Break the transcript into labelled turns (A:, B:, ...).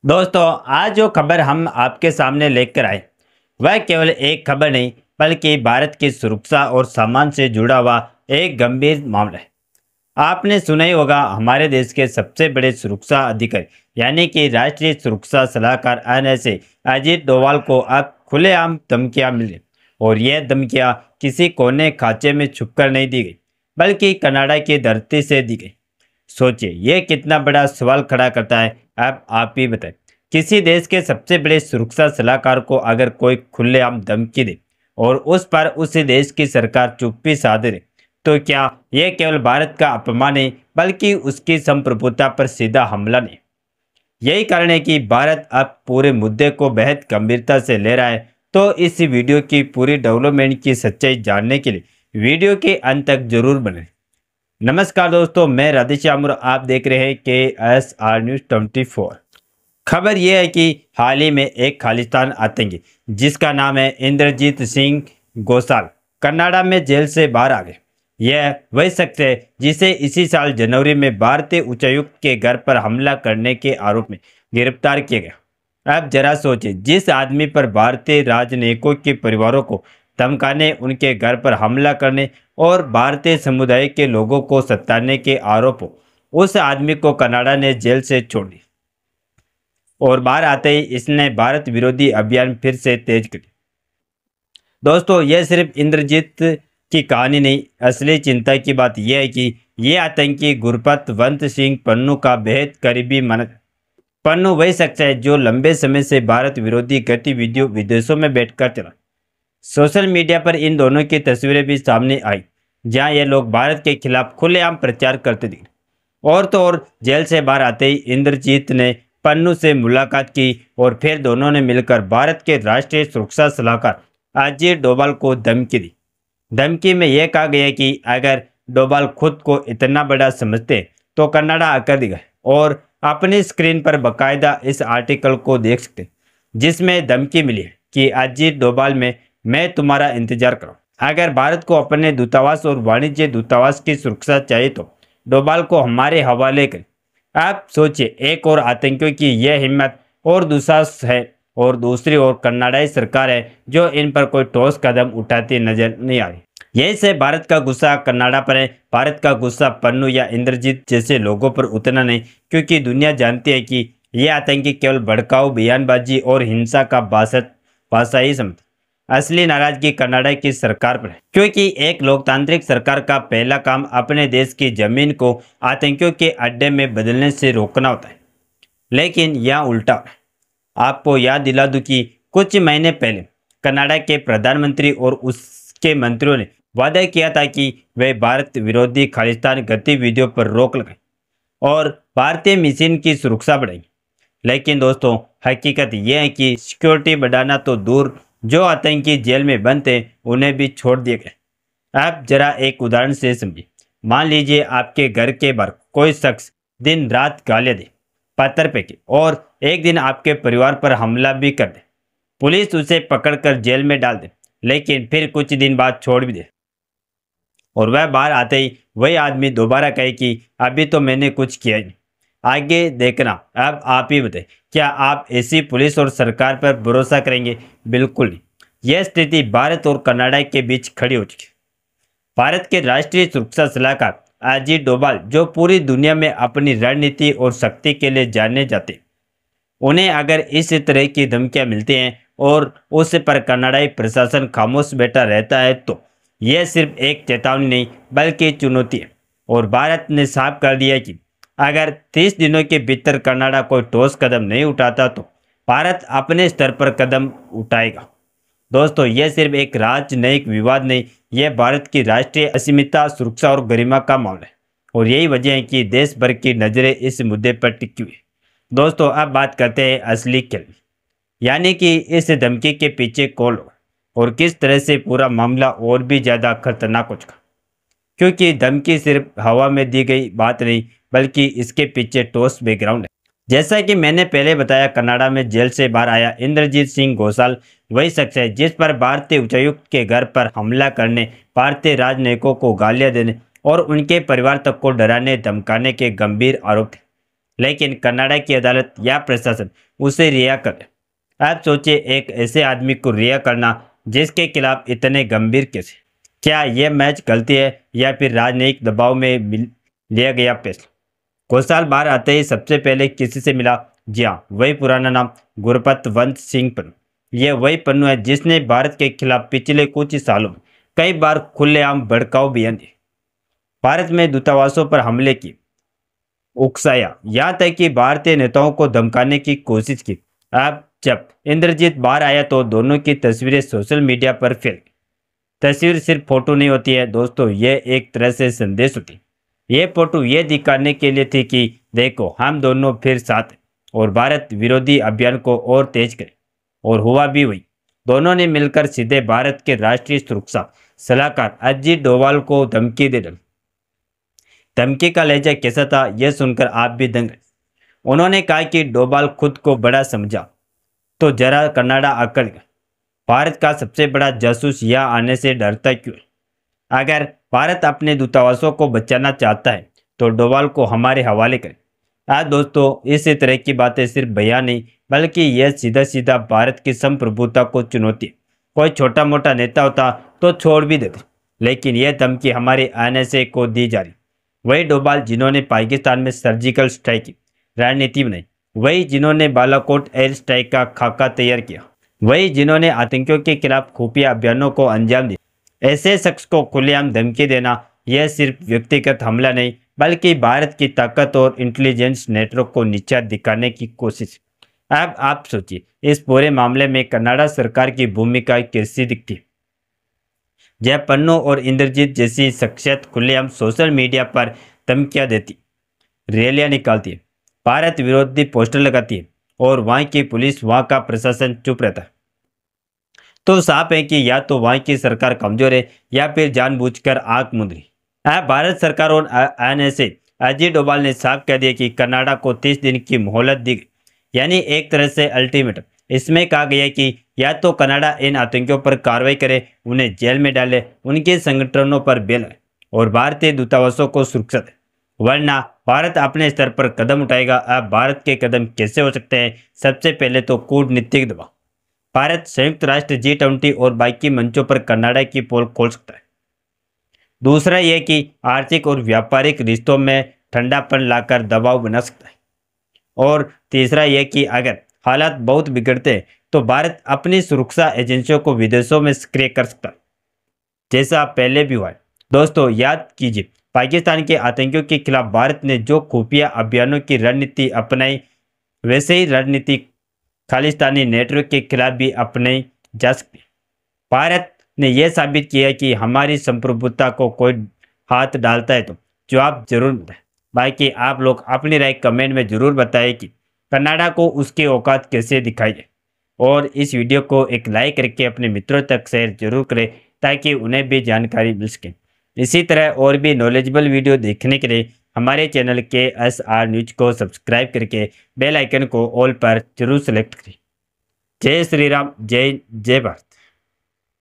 A: दोस्तों, आज जो खबर हम आपके सामने लेकर आए वह केवल एक खबर नहीं बल्कि भारत की सुरक्षा और सामान से जुड़ा हुआ एक गंभीर मामला है। आपने सुना ही होगा, हमारे देश के सबसे बड़े सुरक्षा अधिकारी यानी कि राष्ट्रीय सुरक्षा सलाहकार NSA अजीत डोभाल को अब खुलेआम धमकियां मिली और यह धमकियां किसी कोने खांचे में छुपकर नहीं दी गई बल्कि कनाडा की धरती से दी गई। सोचिए, यह कितना बड़ा सवाल खड़ा करता है। अब आप ही बताएं, किसी देश के सबसे बड़े सुरक्षा सलाहकार को अगर कोई खुलेआम धमकी दे और उस पर उसी देश की सरकार चुप्पी साधे रहे, तो क्या यह केवल भारत का अपमान है बल्कि उसकी संप्रभुता पर सीधा हमला नहीं। यही कारण है कि भारत अब पूरे मुद्दे को बेहद गंभीरता से ले रहा है। तो इस वीडियो की पूरी डेवलपमेंट की सच्चाई जानने के लिए वीडियो के अंत तक जरूर बने। नमस्कार दोस्तों, मैं राधेश्याम और आप देख रहे हैं KSR न्यूज़ 24। खबर यह है कि हाल ही में एक खालिस्तान आतंकी जिसका नाम है इंद्रजीत सिंह गोसाल कनाडा में जेल से बाहर आ गए। यह वही शख्स है जिसे इसी साल जनवरी में भारतीय उच्चायुक्त के घर पर हमला करने के आरोप में गिरफ्तार किया गया। अब जरा सोचिए, जिस आदमी पर भारतीय राजनयिकों के परिवारों को धमकाने, उनके घर पर हमला करने और भारतीय समुदाय के लोगों को सताने के आरोप हो, उस आदमी को कनाडा ने जेल से छोड़ दिया और बाहर आते ही इसने भारत विरोधी अभियान फिर से तेज कर दिया। दोस्तों, यह सिर्फ इंद्रजीत की कहानी नहीं, असली चिंता की बात यह है कि ये आतंकी गुरपतवंत सिंह पन्नू का बेहद करीबी माना। पन्नू वही शख्स है जो लंबे समय से भारत विरोधी गतिविधियों विदेशों में बैठकर चला। सोशल मीडिया पर इन दोनों की तस्वीरें भी सामने आई जहां ये लोग भारत के खिलाफ खुलेआम प्रचार करते दिखे। और तो और जेल से बाहर आते ही इंद्रजीत ने पन्नू से मुलाकात की और फिर दोनों ने मिलकर भारत के राष्ट्रीय सुरक्षा सलाहकार अजीत डोभाल को धमकी दी। धमकी में यह कहा गया कि अगर डोभाल खुद को इतना बड़ा समझते तो कनाडा आकर दिखाए, और अपनी स्क्रीन पर बकायदा इस आर्टिकल को देख सकते जिसमें धमकी मिली है कि अजीत डोभाल में मैं तुम्हारा इंतजार करूँ। अगर भारत को अपने दूतावास और वाणिज्य दूतावास की सुरक्षा चाहिए तो डोभाल को हमारे हवाले करें। आप सोचिए, एक और आतंकियों की यह हिम्मत और दुस्साहस है और दूसरी ओर कनाडाई सरकार है जो इन पर कोई ठोस कदम उठाती नजर नहीं आ रही। यही से भारत का गुस्सा कनाडा पर है। भारत का गुस्सा पन्नू या इंद्रजीत जैसे लोगों पर उतना नहीं, क्योंकि दुनिया जानती है कि ये आतंकी केवल भड़काऊ बयानबाजी और हिंसा का भाषा ही समझते। असली नाराजगी कनाडा की सरकार पर है, क्योंकि एक लोकतांत्रिक सरकार का पहला काम अपने देश की जमीन को आतंकियों के अड्डे में बदलने से रोकना होता है, लेकिन यहाँ उल्टा है। आपको याद दिला दूं कि कुछ महीने पहले कनाडा के प्रधानमंत्री और उसके मंत्रियों ने वादा किया था कि वे भारत विरोधी खालिस्तान गतिविधियों पर रोक लगाएं और भारतीय मिशन की सुरक्षा बढ़ाएंगे। लेकिन दोस्तों, हकीकत यह है कि सिक्योरिटी बढ़ाना तो दूर, जो आतंकी जेल में बंद थे उन्हें भी छोड़ दिए गए। आप जरा एक उदाहरण से समझिए। मान लीजिए आपके घर के बाहर कोई शख्स दिन रात गालियां दे, पत्थर फेंके और एक दिन आपके परिवार पर हमला भी कर दे। पुलिस उसे पकड़कर जेल में डाल दे, लेकिन फिर कुछ दिन बाद छोड़ भी दे और वह बाहर आते ही वही आदमी दोबारा कहे कि अभी तो मैंने कुछ किया ही नहीं, आगे देखना। अब आप ही बताएं, क्या आप ऐसी पुलिस और सरकार पर भरोसा करेंगे? बिल्कुल नहीं। यह स्थिति भारत और कनाडा के बीच खड़ी हो चुकी है। भारत के राष्ट्रीय सुरक्षा सलाहकार अजीत डोभाल, जो पूरी दुनिया में अपनी रणनीति और शक्ति के लिए जाने जाते हैं, उन्हें अगर इस तरह की धमकियां मिलती हैं और उस पर कनाडाई प्रशासन खामोश बैठा रहता है तो यह सिर्फ एक चेतावनी नहीं बल्कि चुनौती है। और भारत ने साफ कर दिया कि अगर 30 दिनों के भीतर कनाडा कोई ठोस कदम नहीं उठाता तो भारत अपने स्तर पर कदम उठाएगा। दोस्तों, यह सिर्फ एक राजनयिक विवाद नहीं, यह भारत की राष्ट्रीय अस्मिता, सुरक्षा और गरिमा का मामला है। और यही वजह है कि देश भर की नज़रें इस मुद्दे पर टिकी हुई है। दोस्तों, अब बात करते हैं असली खेल, यानी कि इस धमकी के पीछे कौन हो और किस तरह से पूरा मामला और भी ज़्यादा खतरनाक हो चुका, क्योंकि धमकी सिर्फ हवा में दी गई बात नहीं बल्कि इसके पीछे ठोस बैकग्राउंड है। जैसा कि मैंने पहले बताया, कनाडा में जेल से बाहर आया इंद्रजीत सिंह गोसाल वही शख्स है जिस पर भारतीय उच्चायुक्त के घर पर हमला करने, भारतीय राजनयिकों को गालियां देने और उनके परिवार तक को डराने धमकाने के गंभीर आरोप थे। लेकिन कनाडा की अदालत या प्रशासन उसे रिहा कर दे। आप सोचिए, एक ऐसे आदमी को रिहा करना जिसके खिलाफ इतने गंभीर केस है। क्या यह मैच गलती है या फिर राजनीतिक दबाव में लिया गया फैसला? घोषाल बाहर आते ही सबसे पहले किसी से मिला? जी हाँ, वही पुराना नाम, गुरपतवंत सिंह पन्नू। यह वही पन्नू है जिसने भारत के खिलाफ पिछले कुछ ही सालों में कई बार खुलेआम भड़काऊ बयान दिए, भारत में दूतावासों पर हमले की, उकसाया, यहाँ तक कि भारतीय नेताओं को धमकाने की कोशिश की। अब जब इंद्रजीत बाहर आया तो दोनों की तस्वीरें सोशल मीडिया पर फैल गई। तस्वीर सिर्फ फोटो नहीं होती है दोस्तों, ये एक तरह से संदेश होती है। ये फोटो ये दिखाने के लिए थी कि देखो, हम दोनों फिर साथ हैं और भारत विरोधी अभियान को और तेज करें। और हुआ भी वही। दोनों ने मिलकर सीधे भारत के राष्ट्रीय सुरक्षा सलाहकार अजीत डोभाल को धमकी दे डाली। धमकी का लहजा कैसा था, यह सुनकर आप भी दंग रहे। उन्होंने कहा कि डोभाल खुद को बड़ा समझा तो जरा कनाडा अकड़ गया। भारत का सबसे बड़ा जासूस यहाँ आने से डरता क्यों है? अगर भारत अपने दूतावासों को बचाना चाहता है तो डोभाल को हमारे हवाले करें। आज दोस्तों, इस तरह की बातें सिर्फ बयान नहीं बल्कि यह सीधा सीधा भारत की संप्रभुता को चुनौती है। कोई छोटा मोटा नेता होता तो छोड़ भी देते, लेकिन यह धमकी हमारे एनएसए को दी जा रही। वही डोभाल जिन्होंने पाकिस्तान में सर्जिकल स्ट्राइक की रणनीति बनाई, वही जिन्होंने बालाकोट एयर स्ट्राइक का खाका तैयार किया, वही जिन्होंने आतंकियों के खिलाफ खुफिया अभियानों को अंजाम दिया। ऐसे शख्स को खुलेआम धमकी देना यह सिर्फ व्यक्तिगत हमला नहीं बल्कि भारत की ताकत और इंटेलिजेंस नेटवर्क को नीचा दिखाने की कोशिश। अब आप सोचिए, इस पूरे मामले में कनाडा सरकार की भूमिका कैसी दिखती है? जब पन्नू और इंद्रजीत जैसी शख्सियत खुलेआम सोशल मीडिया पर धमकियां देती, रैलियां निकालती है, भारत विरोधी पोस्टर लगाती है और वहां की पुलिस, वहां का प्रशासन चुप रहता है, तो साफ है कि या तो वहां की सरकार कमजोर है या फिर जानबूझकर आंख मूंद रही। भारत सरकार और एनएसए अजीत डोभाल ने साफ कह दिया कि कनाडा को 30 दिन की मोहलत दी गई, यानी एक तरह से अल्टीमेटम। इसमें कहा गया कि या तो कनाडा इन आतंकियों पर कार्रवाई करे, उन्हें जेल में डाले, उनके संगठनों पर बेल है और भारतीय दूतावासों को सुरक्षा दे, वरना भारत अपने स्तर पर कदम उठाएगा। अब भारत के कदम कैसे हो सकते हैं? सबसे पहले तो कूटनीतिक दबाव। भारत संयुक्त राष्ट्र G20 और बाकी मंचों पर कनाडा की पोल खोल सकता है। दूसरा यह कि आर्थिक और व्यापारिक रिश्तों में ठंडापन लाकर दबाव बना सकता है। और तीसरा यह कि अगर हालात बहुत बिगड़ते हैं तो भारत अपनी सुरक्षा एजेंसियों को विदेशों में सक्रिय कर सकता है, जैसा पहले भी हुआ है। दोस्तों याद कीजिए, पाकिस्तान के आतंकियों के खिलाफ भारत ने जो खुफिया अभियानों की रणनीति अपनाई, वैसे ही रणनीति खालिस्तानी नेटवर्क के खिलाफ भी अपनाई जा सकती है। भारत ने यह साबित किया कि हमारी संप्रभुता को कोई हाथ डालता है तो जवाब जरूर दें। बाकी आप लोग अपनी राय कमेंट में जरूर बताएं कि कनाडा को उसकी औकात कैसे दिखाई जाए, और इस वीडियो को एक लाइक करके अपने मित्रों तक शेयर जरूर करें ताकि उन्हें भी जानकारी मिल सके। इसी तरह और भी नॉलेजेबल वीडियो देखने के लिए हमारे चैनल KSR न्यूज को सब्सक्राइब करके बेल आइकन को ऑल पर जरूर सेलेक्ट करें। जय श्री राम, जय जय भारत।